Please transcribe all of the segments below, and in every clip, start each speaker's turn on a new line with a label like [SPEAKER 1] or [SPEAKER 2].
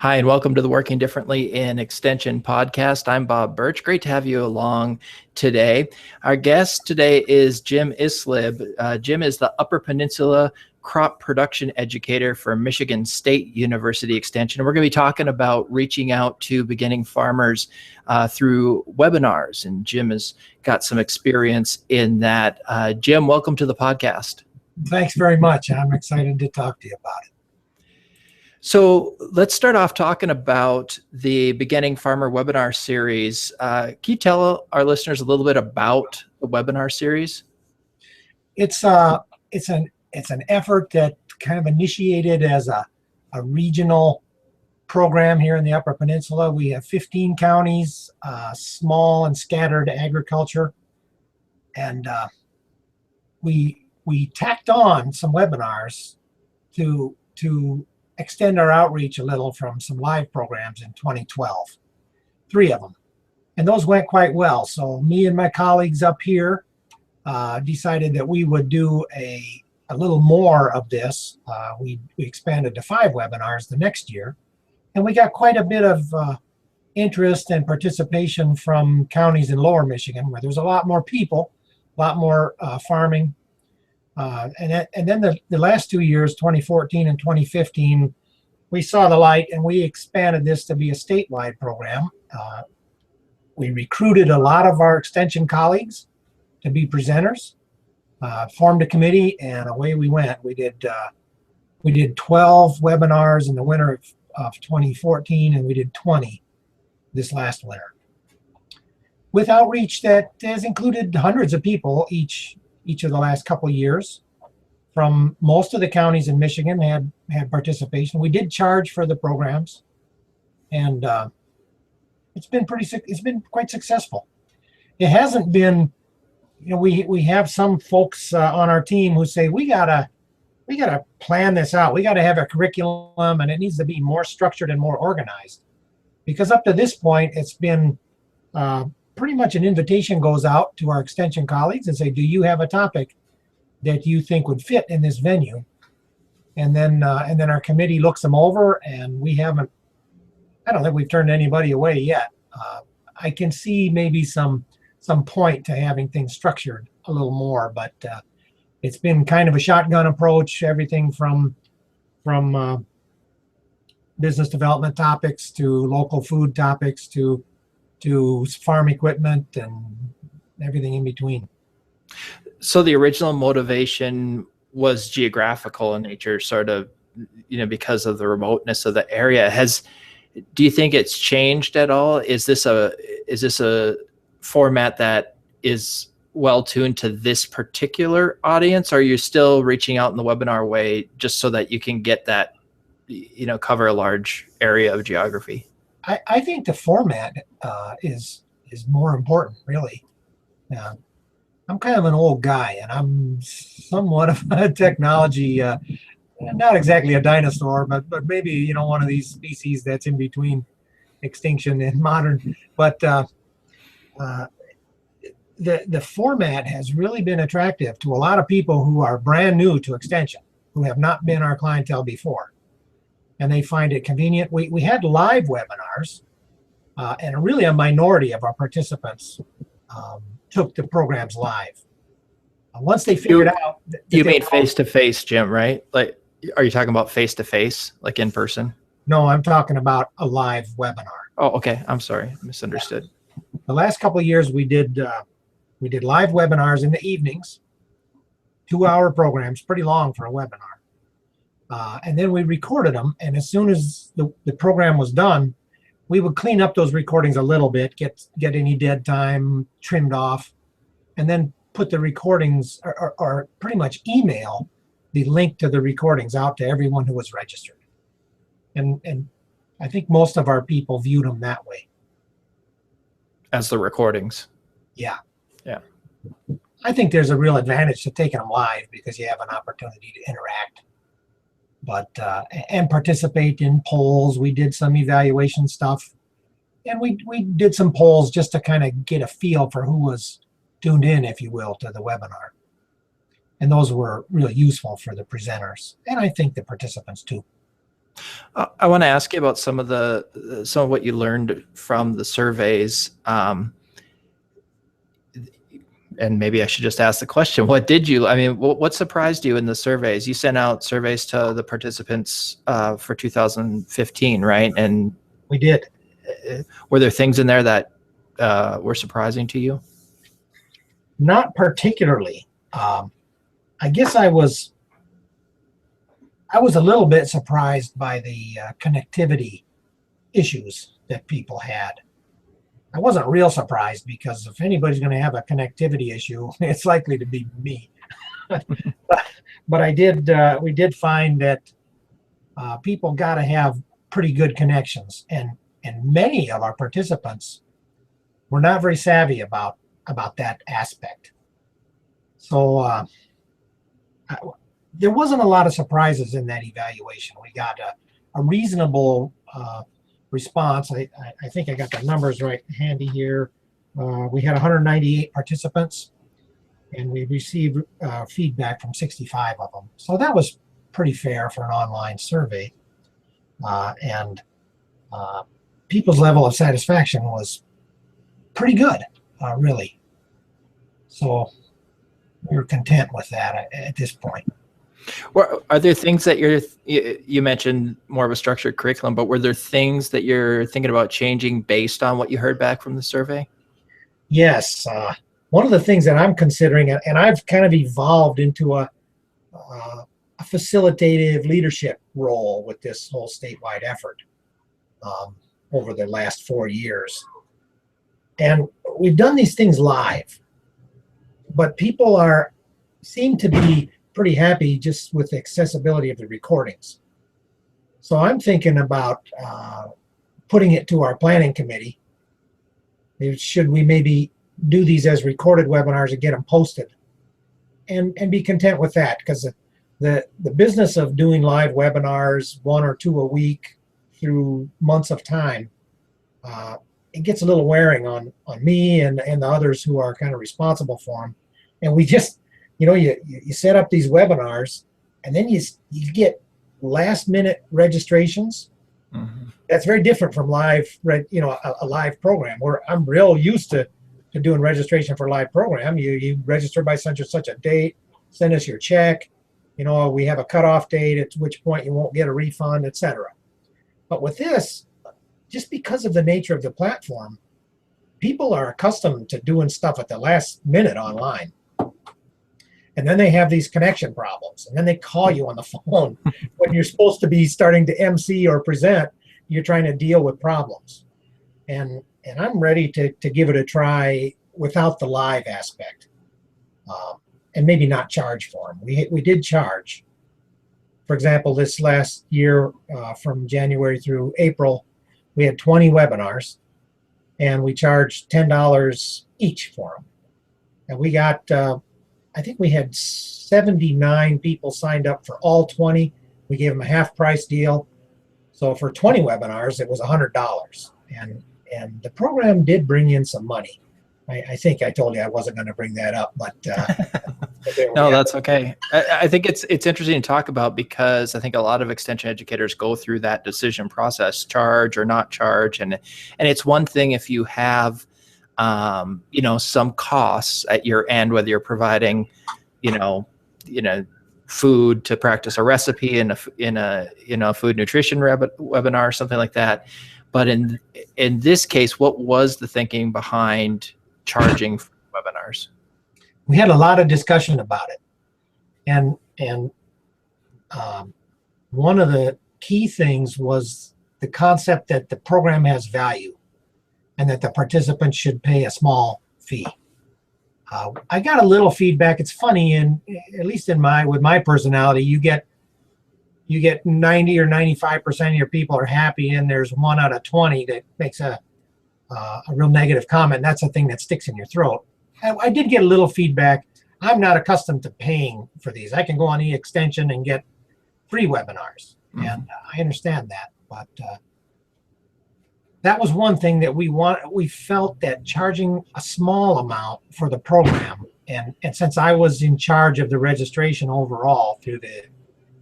[SPEAKER 1] Hi, and welcome to the Working Differently in Extension podcast. I'm Bob Birch. Great to have you along today. Our guest today is Jim Isleib. Jim is the Upper Peninsula crop production educator for Michigan State University Extension. We're going to be talking about reaching out to beginning farmers through webinars, and Jim has got some experience in that. Jim, welcome to the podcast.
[SPEAKER 2] Thanks very much. I'm excited to talk to you about it.
[SPEAKER 1] So let's start off talking about the Beginning Farmer webinar series. Can you tell our listeners a little bit about the webinar series?
[SPEAKER 2] It's an effort that kind of initiated as a regional program here in the Upper Peninsula. We have 15 counties, small and scattered agriculture, and we tacked on some webinars to extend our outreach a little from some live programs in 2012, 3 of them. And those went quite well. So me and my colleagues up here decided that we would do a little more of this. We expanded to 5 webinars the next year. And we got quite a bit of interest and participation from counties in lower Michigan, where there's a lot more people, a lot more farming. And then the last 2 years, 2014 and 2015, we saw the light and we expanded this to be a statewide program. We recruited a lot of our extension colleagues to be presenters, formed a committee, and away we went. We did 12 webinars in the winter of 2014, and we did 20 this last winter, with outreach that has included hundreds of people each of the last couple of years. From most of the counties in Michigan had participation. We did charge for the programs, and it's been quite successful. It hasn't been, we have some folks on our team who say we gotta plan this out. We gotta have a curriculum, and it needs to be more structured and more organized. Because up to this point, it's been pretty much an invitation goes out to our extension colleagues and say, do you have a topic that you think would fit in this venue? And then our committee looks them over, and I don't think we've turned anybody away yet. I can see maybe some point to having things structured a little more, but it's been kind of a shotgun approach, everything from business development topics to local food topics to farm equipment and everything in between.
[SPEAKER 1] So the original motivation was geographical in nature, sort of, because of the remoteness of the area. Do you think it's changed at all? Is this a format that is well tuned to this particular audience? Or are you still reaching out in the webinar way just so that you can get that, cover a large area of geography?
[SPEAKER 2] I think the format is more important, really. I'm kind of an old guy, and I'm somewhat of a technology, not exactly a dinosaur, but maybe, one of these species that's in between extinction and modern. But the format has really been attractive to a lot of people who are brand new to extension, who have not been our clientele before. And they find it convenient. We had live webinars, and really a minority of our participants took the programs live. Once they figured out...
[SPEAKER 1] You mean face-to-face, Jim, right? Like, are you talking about face-to-face, like in person?
[SPEAKER 2] No, I'm talking about a live webinar.
[SPEAKER 1] Oh, okay. I'm sorry. Misunderstood.
[SPEAKER 2] Yeah. The last couple of years, we did live webinars in the evenings, 2-hour programs, pretty long for a webinar. And then we recorded them, and as soon as the program was done, we would clean up those recordings a little bit, get any dead time trimmed off, and then put the recordings or pretty much email the link to the recordings out to everyone who was registered. And I think most of our people viewed them that way.
[SPEAKER 1] As the recordings?
[SPEAKER 2] Yeah.
[SPEAKER 1] Yeah.
[SPEAKER 2] I think there's a real advantage to taking them live because you have an opportunity to interact. But and participate in polls. We did some evaluation stuff, and we did some polls just to kind of get a feel for who was tuned in, if you will, to the webinar. And those were really useful for the presenters, and I think the participants too.
[SPEAKER 1] I want to ask you about some of what you learned from the surveys. And maybe I should just ask the question, what surprised you in the surveys? You sent out surveys to the participants for 2015, right? And
[SPEAKER 2] We did.
[SPEAKER 1] were there things in there that were surprising to you?
[SPEAKER 2] Not particularly. I guess I was a little bit surprised by the connectivity issues that people had. I wasn't real surprised because if anybody's going to have a connectivity issue, it's likely to be me. but we did find that people got to have pretty good connections, and many of our participants were not very savvy about that aspect. So there wasn't a lot of surprises in that evaluation. We got a reasonable response. I think I got the numbers right handy here. We had 198 participants, and we received feedback from 65 of them. So that was pretty fair for an online survey. And people's level of satisfaction was pretty good, really. So we were content with that at this point.
[SPEAKER 1] Well, are there things that you mentioned more of a structured curriculum, but were there things that you're thinking about changing based on what you heard back from the survey?
[SPEAKER 2] Yes. One of the things that I'm considering, and I've kind of evolved into a facilitative leadership role with this whole statewide effort over the last 4 years. And we've done these things live, but people seem to be pretty happy just with the accessibility of the recordings. So I'm thinking about putting it to our planning committee. Should we maybe do these as recorded webinars and get them posted, and be content with that? Because the business of doing live webinars, 1 or 2 a week through months of time, it gets a little wearing on me and the others who are kind of responsible for them. And we just, you set up these webinars, and then you get last minute registrations. Mm-hmm. That's very different from live, a live program, where I'm real used to doing registration for a live program. You register by such and such a date, send us your check. We have a cutoff date at which point you won't get a refund, etc. But with this, just because of the nature of the platform, people are accustomed to doing stuff at the last minute online. And then they have these connection problems, and then they call you on the phone when you're supposed to be starting to MC or present. You're trying to deal with problems, and I'm ready to give it a try without the live aspect, and maybe not charge for them. We did charge. For example, this last year, from January through April, we had 20 webinars, and we charged $10 each for them, and we got. I think we had 79 people signed up for all 20. We gave them a half price deal. So for 20 webinars, it was $100. And the program did bring in some money. I think I told you I wasn't going to bring that up, but
[SPEAKER 1] no, that's okay. I think it's interesting to talk about, because I think a lot of extension educators go through that decision process, charge or not charge. And it's one thing if you have some costs at your end, whether you're providing, food to practice a recipe in a food nutrition webinar, something like that. But in this case, what was the thinking behind charging for webinars?
[SPEAKER 2] We had a lot of discussion about it, and one of the key things was the concept that the program has value, and that the participants should pay a small fee. I got a little feedback. It's funny, and at least with my personality, you get 90 or 95% of your people are happy, and there's 1 out of 20 that makes a real negative comment. That's a thing that sticks in your throat. I did get a little feedback. I'm not accustomed to paying for these. I can go on eExtension and get free webinars, and I understand that, but that was one thing that we felt that charging a small amount for the program, and since I was in charge of the registration overall through the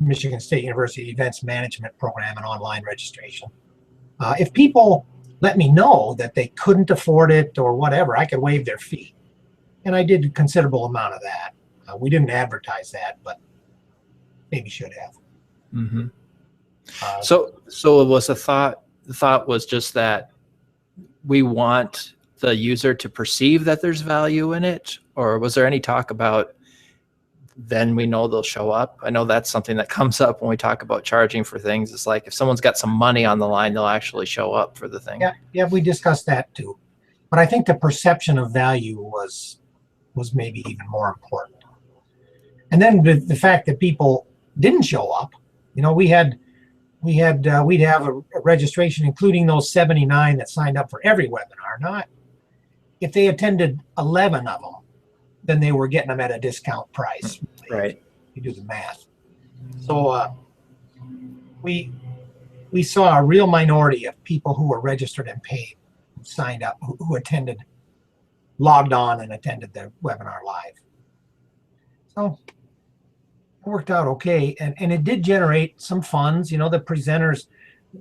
[SPEAKER 2] Michigan State University Events Management Program and online registration. If people let me know that they couldn't afford it or whatever, I could waive their fee. And I did a considerable amount of that. We didn't advertise that, but maybe should have.
[SPEAKER 1] Mm-hmm. So it was the thought was just that we want the user to perceive that there's value in it, or was there any talk about then we know they'll show up? I know that's something that comes up when we talk about charging for things. It's like if someone's got some money on the line, they'll actually show up for the thing.
[SPEAKER 2] Yeah, we discussed that too. But I think the perception of value was maybe even more important. And then the fact that people didn't show up, we'd have a registration, including those 79 that signed up for every webinar. Not if they attended 11 of them, then they were getting them at a discount price.
[SPEAKER 1] Right.
[SPEAKER 2] You do the math. So we saw a real minority of people who were registered and paid, who signed up, who attended, logged on and attended the webinar live. So it worked out okay. And it did generate some funds. The presenters,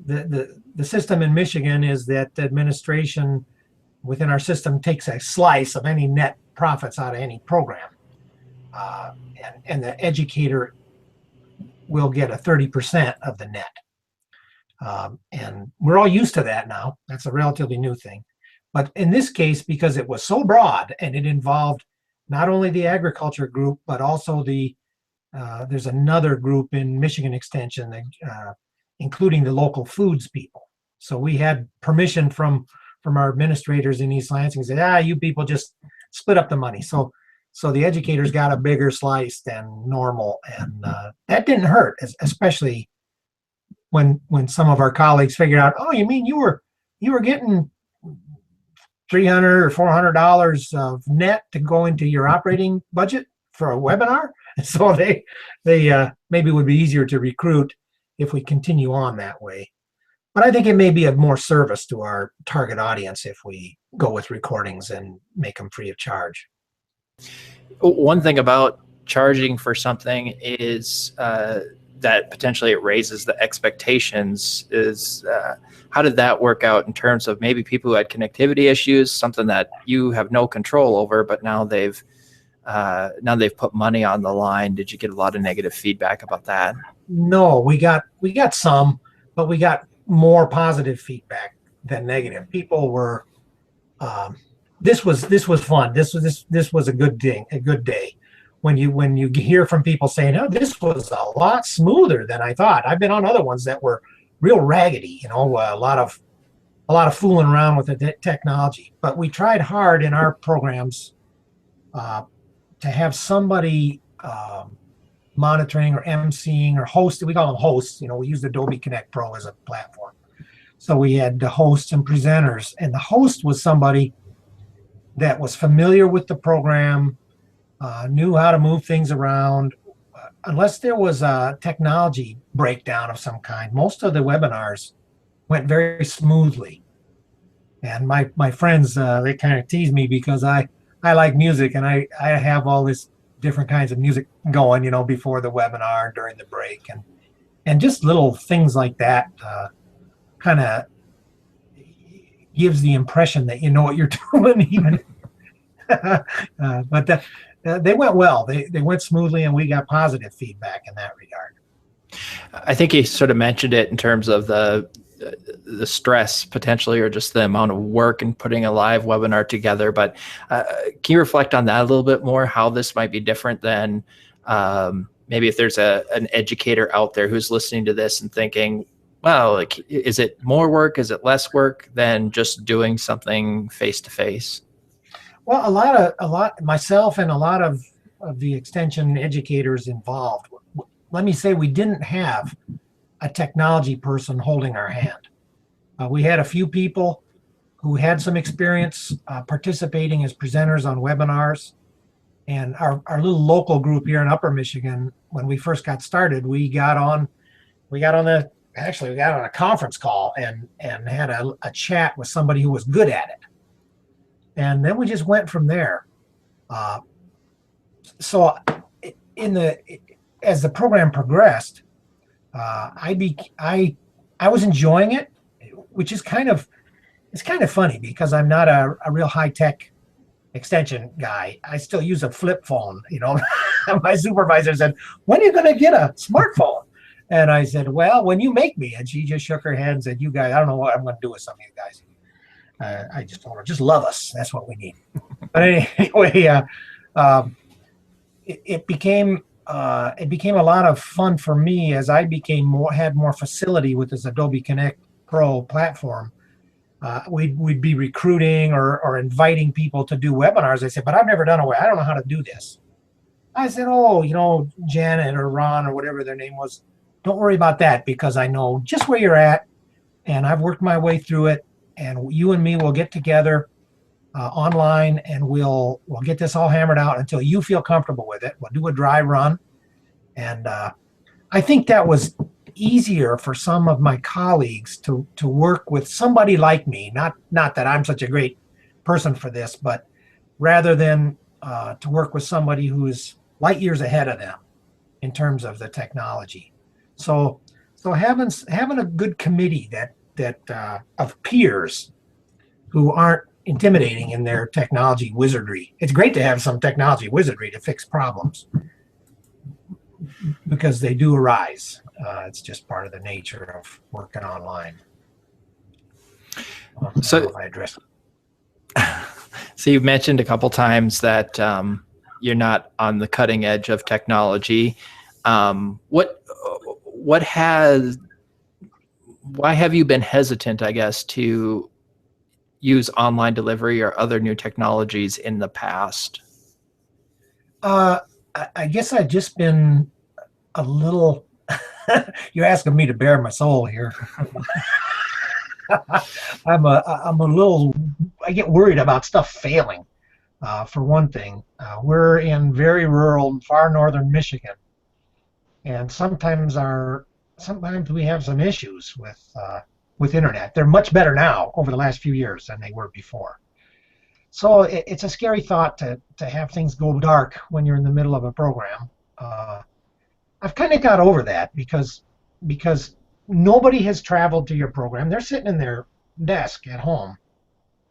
[SPEAKER 2] the system in Michigan is that the administration within our system takes a slice of any net profits out of any program. And the educator will get a 30% of the net. And we're all used to that now. That's a relatively new thing. But in this case, because it was so broad and it involved not only the agriculture group, but also there's another group in Michigan Extension, including the local foods people. So we had permission from our administrators in East Lansing to say, you people just split up the money. So the educators got a bigger slice than normal, and that didn't hurt, especially when some of our colleagues figured out, you mean you were getting $300 or $400 of net to go into your operating budget for a webinar? So they maybe would be easier to recruit if we continue on that way. But I think it may be of more service to our target audience if we go with recordings and make them free of charge.
[SPEAKER 1] One thing about charging for something is that potentially it raises the expectations. How did that work out in terms of maybe people who had connectivity issues, something that you have no control over, but now they've put money on the line? Did you get a lot of negative feedback about that?
[SPEAKER 2] No, we got some, but we got more positive feedback than negative. People were this was fun. This was a good day when you hear from people saying, this was a lot smoother than I thought. I've been on other ones that were real raggedy, a lot of fooling around with the technology. But we tried hard in our programs to have somebody monitoring or emceeing or hosting. We call them hosts. We use Adobe Connect Pro as a platform. So we had the hosts and presenters, and the host was somebody that was familiar with the program, knew how to move things around. Unless there was a technology breakdown of some kind, most of the webinars went very smoothly. And my friends, they kind of tease me because I like music, and I have all this different kinds of music going, before the webinar, during the break, and just little things like that kind of gives the impression that you know what you're doing, even. But they went well. They went smoothly, and we got positive feedback in that regard.
[SPEAKER 1] I think you sort of mentioned it in terms of the stress potentially, or just the amount of work in putting a live webinar together. But can you reflect on that a little bit more, how this might be different than maybe if there's an educator out there who's listening to this and thinking, well, is it more work? Is it less work than just doing something face-to-face?
[SPEAKER 2] Well, a lot, myself and a lot of the extension educators involved, let me say we didn't have a technology person holding our hand. We had a few people who had some experience participating as presenters on webinars. And our little local group here in Upper Michigan, when we first got started, we got on a conference call and had a chat with somebody who was good at it. And then we just went from there. So as the program progressed, I was enjoying it, which is it's kind of funny because I'm not a real high tech extension guy. I still use a flip phone. My supervisor said, "When are you going to get a smartphone?" And I said, "Well, when you make me." And she just shook her head and said, "You guys, I don't know what I'm going to do with some of you guys." I just told her, "Just love us. That's what we need." But anyway, it became a lot of fun for me as I had more facility with this Adobe Connect Pro platform. We'd be recruiting or inviting people to do webinars. They said, "But I've never done a I don't know how to do this." I said, "Oh, Janet or Ron or whatever their name was, don't worry about that because I know just where you're at, and I've worked my way through it. And you and me will get together online, and we'll get this all hammered out until you feel comfortable with it. We'll do a dry run." And I think that was easier for some of my colleagues to work with somebody like me. Not that I'm such a great person for this, but rather than to work with somebody who is light years ahead of them in terms of the technology. So having a good committee that of peers who aren't intimidating in their technology wizardry. It's great to have some technology wizardry to fix problems because they do arise. It's just part of the nature of working online.
[SPEAKER 1] So
[SPEAKER 2] I address.
[SPEAKER 1] So you've mentioned a couple times that you're not on the cutting edge of technology. Why have you been hesitant, I guess, to use online delivery or other new technologies in the past?
[SPEAKER 2] I guess I've just been a little. You're asking me to bare my soul here. I'm a little. I get worried about stuff failing. For one thing, we're in very rural, far northern Michigan, and sometimes we have some issues with internet. They're much better now over the last few years than they were before. So it's a scary thought to have things go dark when you're in the middle of a program. I've kind of got over that because nobody has traveled to your program. They're sitting in their desk at home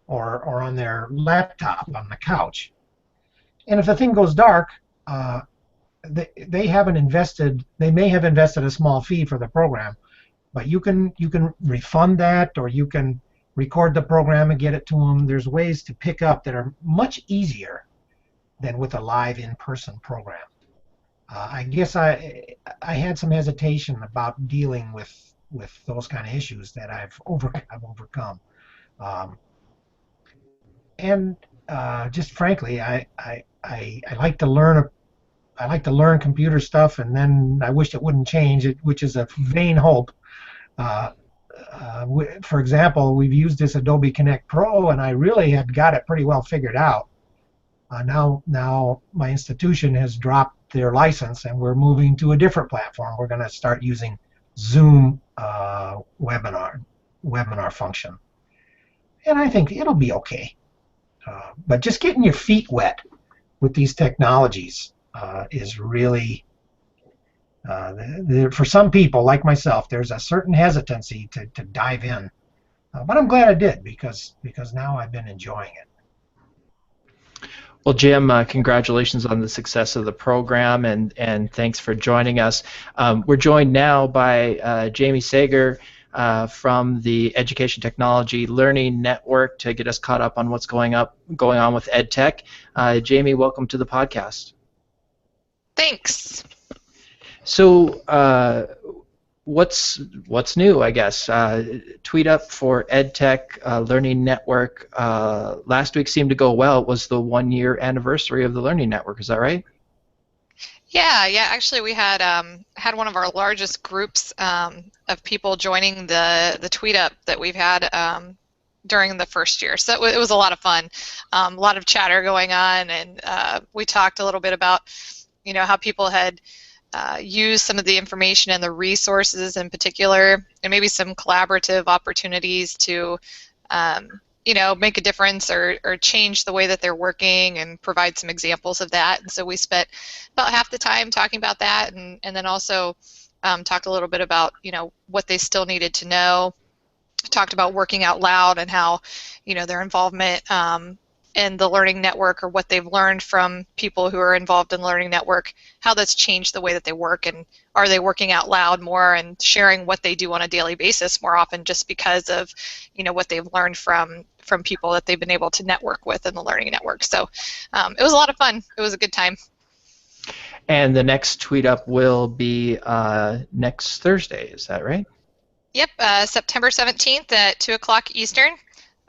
[SPEAKER 2] or on their laptop on the couch. And if the thing goes dark, they may have invested a small fee for the program, but you can refund that, or you can record the program and get it to them. There's ways to pick up that are much easier than with a live in-person program. I guess I had some hesitation about dealing with those kind of issues that I've overcome. And just frankly, I like to learn. I like to learn computer stuff, and then I wish it wouldn't change, which is a vain hope. For example, we've used this Adobe Connect Pro, and I really had got it pretty well figured out. Now my institution has dropped their license, and we're moving to a different platform. We're going to start using Zoom webinar function, and I think it'll be okay. But just getting your feet wet with these technologies is really, for some people like myself, there's a certain hesitancy to dive in. But I'm glad I did because now I've been enjoying it.
[SPEAKER 1] Well, Jim, congratulations on the success of the program, and thanks for joining us. We're joined now by Jamie Sager from the Education Technology Learning Network to get us caught up on what's going on with EdTech. Jamie, welcome to the podcast.
[SPEAKER 3] Thanks.
[SPEAKER 1] So, what's new, I guess? Tweet up for EdTech Learning Network. Last week seemed to go well. It was the 1-year anniversary of the Learning Network. Is that right?
[SPEAKER 3] Yeah. Actually, we had one of our largest groups of people joining the tweet up that we've had during the first year. So it was a lot of fun. A lot of chatter going on, and we talked a little bit about how people had use some of the information and the resources in particular, and maybe some collaborative opportunities to, make a difference or change the way that they're working and provide some examples of that. And so we spent about half the time talking about that, and then also talked a little bit about, what they still needed to know, talked about working out loud and how, their involvement in the learning network, or what they've learned from people who are involved in the learning network, how that's changed the way that they work, and are they working out loud more and sharing what they do on a daily basis more often, just because of what they've learned from people that they've been able to network with in the learning network. So it was a lot of fun. It was a good time.
[SPEAKER 1] And the next tweet up will be next Thursday, is that right?
[SPEAKER 3] Yep, September 17th at 2 o'clock Eastern.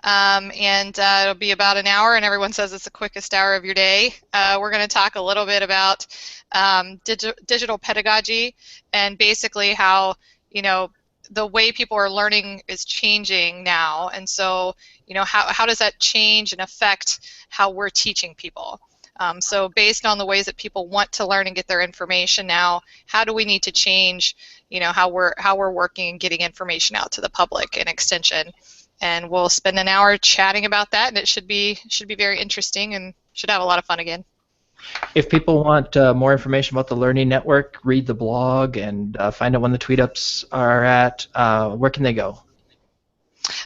[SPEAKER 3] And it'll be about an hour, and everyone says it's the quickest hour of your day. We're going to talk a little bit about digital pedagogy, and basically how, the way people are learning is changing now. And so, how does that change and affect how we're teaching people? So based on the ways that people want to learn and get their information now, how do we need to change, how we're working and getting information out to the public in Extension? And we'll spend an hour chatting about that, and it should be very interesting, and should have a lot of fun again.
[SPEAKER 1] If people want more information about the Learning Network, read the blog, and find out when the tweet-ups are at, where can they go?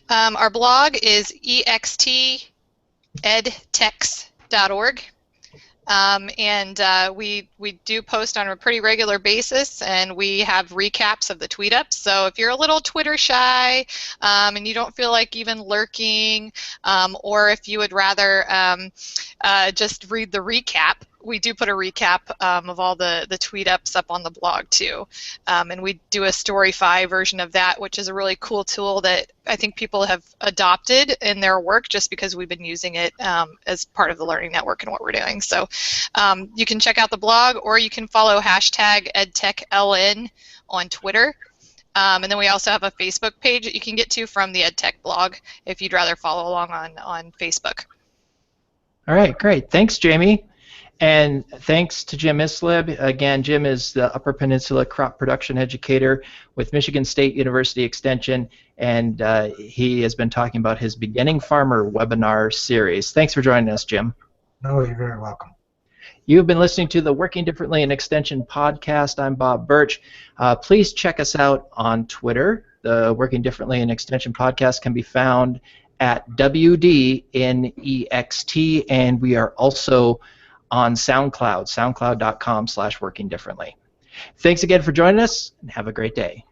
[SPEAKER 3] Our blog is extedtechs.org. And we do post on a pretty regular basis, and we have recaps of the tweet ups. So if you're a little Twitter shy and you don't feel like even lurking, or if you would rather just read the recap, we do put a recap of all the tweet ups up on the blog too. And we do a Storyfy version of that, which is a really cool tool that I think people have adopted in their work, just because we've been using it as part of the Learning Network and what we're doing. So you can check out the blog, or you can follow hashtag EdTechLN on Twitter. And then we also have a Facebook page that you can get to from the EdTech blog if you'd rather follow along on Facebook.
[SPEAKER 1] All right, great. Thanks, Jamie. And thanks to Jim Isleib. Again, Jim is the Upper Peninsula Crop Production Educator with Michigan State University Extension, and he has been talking about his Beginning Farmer webinar series. Thanks for joining us, Jim.
[SPEAKER 2] No, you're very welcome.
[SPEAKER 1] You've been listening to the Working Differently in Extension podcast. I'm Bob Birch. Please check us out on Twitter. The Working Differently in Extension podcast can be found at WDNEXT, and we are also on SoundCloud, soundcloud.com/workingdifferently. Thanks again for joining us, and have a great day.